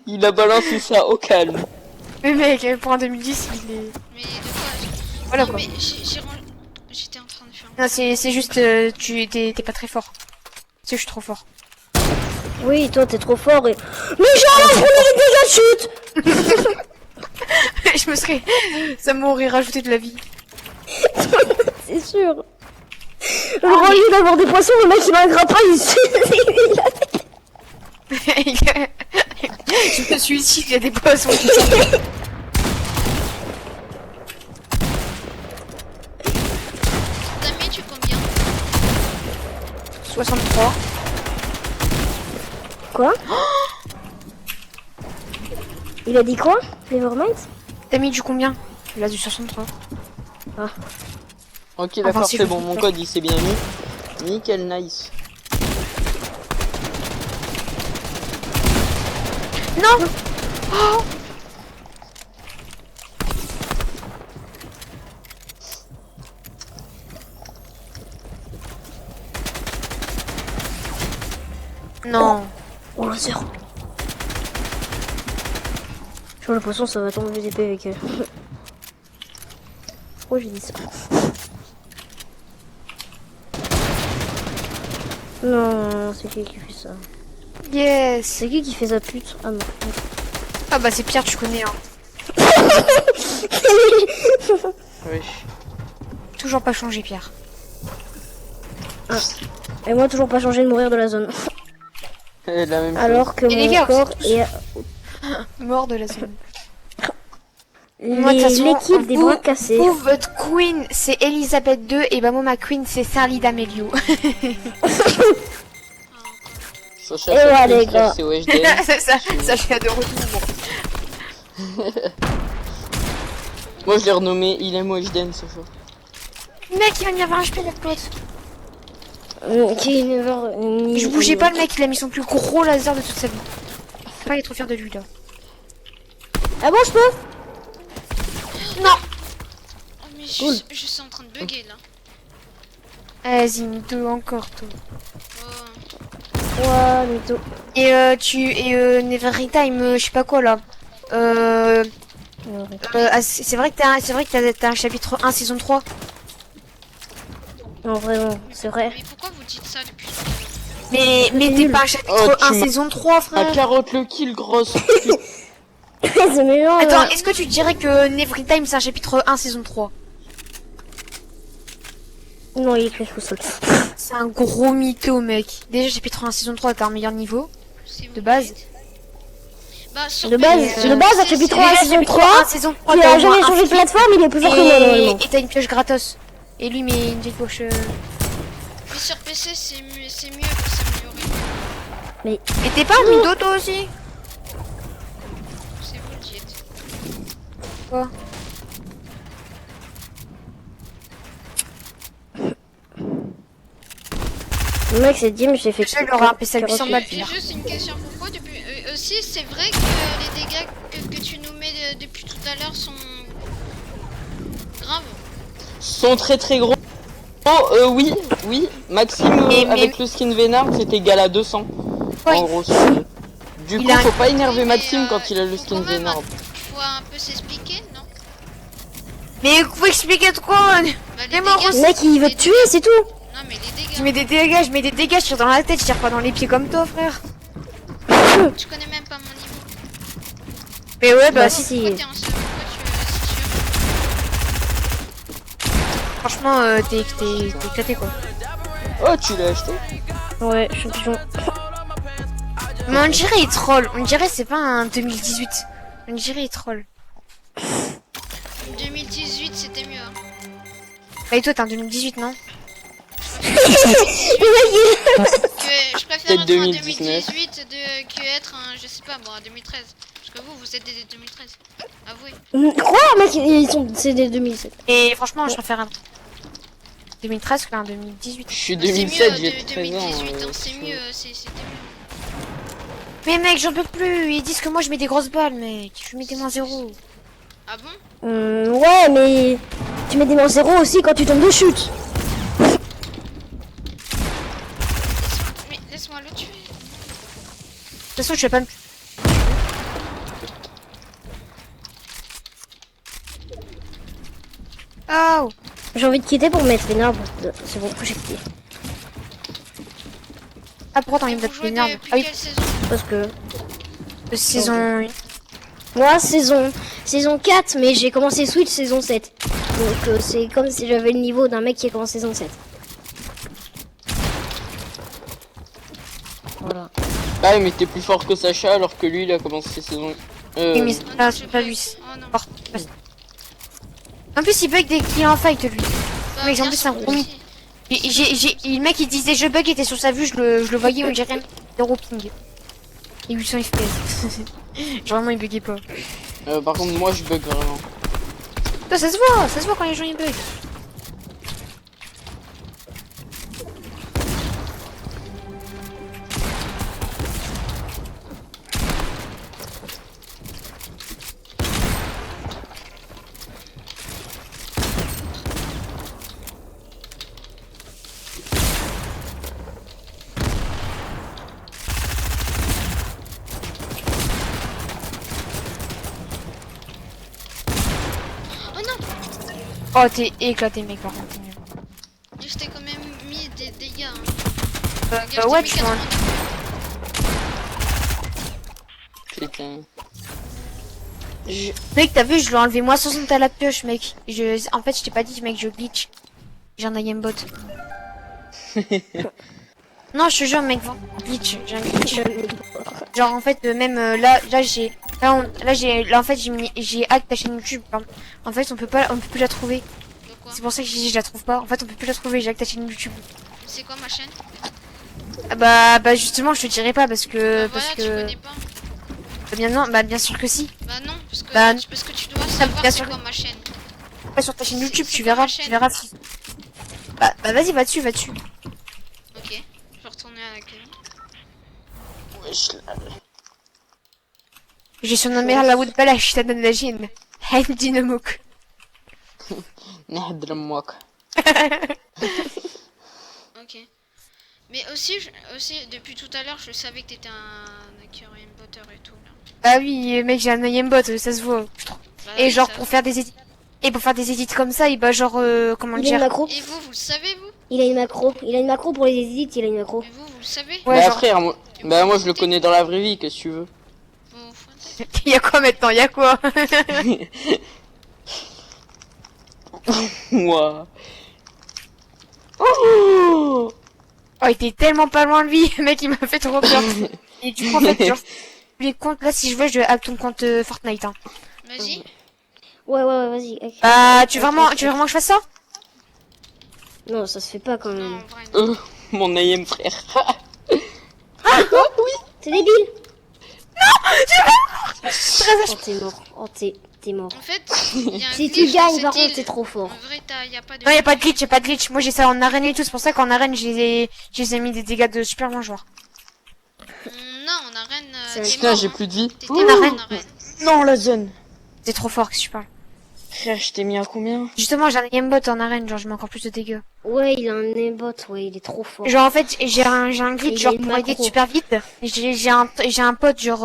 Il a balancé ça au calme. Mais mec, pour un 2010, il est... Mais de quoi? Voilà Non, quoi. mais j'étais en train de faire... Non, c'est juste, tu t'es pas très fort. C'est je suis trop fort. Oui, toi t'es trop fort et... Mais genre, on est déjà chute. Je me serais... Ça m'aurait rajouté de la vie. C'est sûr. Au lieu d'avoir des poissons, le mec il a un grappin ici. Je me suicide, il y a des poissons. Damien, tu combien? 63. Quoi? Il a dit quoi? Nevermind? T'as mis du combien? Il a du 63. Ok, Enfin, d'accord, si c'est je bon, fais mon pas. code il s'est bien mis. Nickel, nice. Non. Oh. Non. Oh la sœur. Sur le poisson, ça va tomber des épées avec eux. Pourquoi j'ai dit ça? Non, c'est qui fait ça? Yes. C'est qui fait sa pute? Ah non. Ah bah c'est Pierre, tu connais hein. Oui. Toujours pas changé Pierre. Et moi, toujours pas changé de mourir de la zone. La même chose. Alors que Et les mon gars, corps vous est... Mort de la zone. Moi, de toute façon, L'équipe des vous- bras cassés. Vous, votre queen, c'est Elisabeth II, et bah moi, ma queen, c'est Sarli d'Amelio. Sacha, Et ça ouais, fait les une gars. c'est Weshden. ça je viens de retour. Moi je l'ai renommé Il aime Weshden, Sacha. Mec, il va y avoir un HP, notre pote. Qui never... Je bougeais pas, le mec, il a mis son plus gros laser de toute sa vie. Pas, il est trop fier de lui, là. Ah bon, je peux? Non. Oh, mais Cool. je suis en train de bugger là. Vas-y, mytho, encore, toi. Oh. Ouais, mytho. Et Never Time, je sais pas quoi, là. C'est vrai que t'as un chapitre 1, saison 3. Non, vraiment, c'est vrai. Mais pourquoi vous dites ça depuis tout à l'heure? Mais t'es pas un chapitre Oh, tu 1, m'as- saison 3, Ah, frère. carotte le kill, grosse. C'est méchant. Attends, est-ce que tu dirais que Never Time, c'est un chapitre 1, saison 3? Non, il est écrit tout seul. C'est un gros mytho, mec. Déjà, chapitre 1, saison 3, t'as un meilleur niveau. Si vous De base. dites. Bah, sur De base, PC, de base, un c'est- chapitre c'est- 3 à Déjà, saison chapitre 3, 1, saison 3, il t'as a au moins jamais un changé de flip. plateforme, il est plus fort que moi, normalement. Et t'as une pioche gratos. Et lui, mais une vieille poche. Mais sur PC, c'est mieux pour s'améliorer. Et t'es pas un mytho, toi aussi? C'est vous le dites. Quoi? Le mec, c'est Dim, j'ai fait... Déjà, il aura un PC à 800 balles, J'ai Pierre. juste une question pour toi. Aussi, c'est vrai que les dégâts que tu nous mets depuis tout à l'heure sont graves. Sont très très gros. Oh, oui, oui. Maxime, Mais- avec le skin Vénard, c'est égal à 200. Oui. En gros, du Il coup, a un- faut pas énerver Oui, mais, Maxime quand il a le faut skin quand même Vénard. Faut un peu s'expliquer, non? Mais vous expliquer de quoi? Bah, les Mais moi, dégâts, Le mec, il veut les te tuer, c'est tout. Non, mais les Je dégâts. mets des dégâts, je tire dans la tête, je tire pas dans les pieds comme toi, frère. Tu connais même pas mon niveau. Mais ouais, bah Bah, si. si. Pourquoi t'es en solo? Franchement, t'es éclaté, quoi. Oh, tu l'as acheté? Ouais, champion. Mais on dirait il troll. On dirait c'est pas un 2018. On dirait il troll. 2018, c'était mieux. Hein. Bah et toi t'es un 2018, non? Que je préfère Peut-être être en 2019. 2018 que être un, je sais pas, bon, en 2013. Parce que vous êtes des 2013. Avouez. Quoi, mec, ils sont... C'est des 2007. Et franchement, je préfère un 2013 qu'un 2018. Je suis C'est mieux 2007, j'ai 13 ans. 2018, hein, c'est je- mieux, c'était mieux. Mais mec, j'en peux plus. Ils disent que moi je mets des grosses balles, mec. Je mets des moins 0. Ah bon? Ouais, mais... Tu mets des moins 0 aussi quand tu tombes de chute. Mais laisse-moi le tuer. De toute façon, je vais pas me. Oh. J'ai envie de quitter pour mettre une arbre. C'est bon, j'ai quitté. Ah, pourquoi t'as envie Et de vous mettre jouez une arme? depuis Ah oui, quelle saison? Parce que de saison... moi, saison 4, mais j'ai commencé Switch saison 7. Donc c'est comme si j'avais le niveau d'un mec qui a commencé saison 7. Voilà. Ah, mais t'es plus fort que Sacha alors que lui il a commencé saison. Oui, mais Oh non, ah, j'ai c'est pas lui. Oh non. Fort. En plus, il bug dès qu'il est en fight, lui. Bah, Mais en bien plus, sûr c'est un que gros si. Le mec, il disait je bug, il était sur sa vue, je le voyais, on dirait 0 ping. Et 800 FPS. Genre, vraiment, il buguait pas. Par contre, moi je bug vraiment. Ça se voit quand les gens ils bug. Oh non! Oh, t'es éclaté, mec, par contre. t'es nul. Je t'ai quand même mis des dégâts. Hein. Bah, Regarde, je t'ai ouais, mis tu vois. 82. Putain. Mec, t'as vu, je l'ai enlevé moi 60 à la pioche, mec. En fait, je t'ai pas dit, mec, je glitch. J'ai un aimbot. Non, je te jure, mec, vraiment, glitch. J'ai un glitch. Genre, en fait, même là, j'ai. Là, en fait, j'ai hack ta chaîne YouTube. En fait, on peut plus la trouver. De quoi? C'est pour ça que j'ai dit, je la trouve pas. En fait, on peut plus la trouver, j'ai hack ta chaîne YouTube. C'est quoi ma chaîne? Ah, bah, justement, je te dirai pas parce que. Bah voilà, tu connais pas. Bien, non, bah, bien sûr que si. Bah non, parce que, Bah, parce que tu dois savoir bien c'est sûr. quoi ma chaîne. Ouais, sur ta chaîne YouTube, C'est tu quoi verras, ma chaîne? tu verras. Bah, vas-y, va dessus. Ok, je vais retourner à l'accueil. Wesh, là. J'ai surnommé la wood balash, t'as donné la gym. Hand dynamok. نهدر امك. Ok. Mais aussi, depuis tout à l'heure, je savais que t'étais un hacker et un botteur et tout là. Ah oui, mec, j'ai un aimbot, ça se voit. Bah Et oui, genre, ça pour va. faire des edits. Et pour faire des edits comme ça, et bah, genre, comment Il a une dire. macro. Et vous le savez vous? Il a une macro. Il a une macro pour les edits, il a une macro. Mais vous le savez? Ouais, Bah genre. frère, moi je le connais dans la vraie vie, qu'est-ce que tu veux. Vous vous foutez? Y'a quoi maintenant? Y'a quoi? Moi. Oh, Oh, il était tellement pas loin de lui, le mec, il m'a fait trop peur. Et du coup, en fait, genre, les comptes, là, si je veux, je hack ton compte Fortnite, hein. Vas-y. Ouais, vas-y. Bah, tu veux vraiment que je fasse ça? Non, ça se fait pas quand Non, même. en vrai, non. mon AM frère. T'es débile. Très Oh, t'es mort. Oh, t'es mort. En fait, il y a un Si glitch tu dans gagnes, cette par contre, île. t'es trop fort. En vrai, y a pas de. Non, y'a pas de glitch. Moi, j'ai ça en arène et tout. C'est pour ça qu'en arène, je les ai mis des dégâts de super bons joueurs. Non, en arène, C'est t'es Putain, mort. j'ai Hein. plus de vie. T'étais mort en arène. Non, la zone. C'est trop fort, que tu parles. Frère, je t'ai mis à combien? Justement, j'ai un aimbot en arène, genre, je mets encore plus de dégâts. Ouais, il a un aimbot, ouais, il est trop fort. Genre, en fait, j'ai un Et glitch, il genre, a une pour aider macro. super vite. J'ai un pote, genre,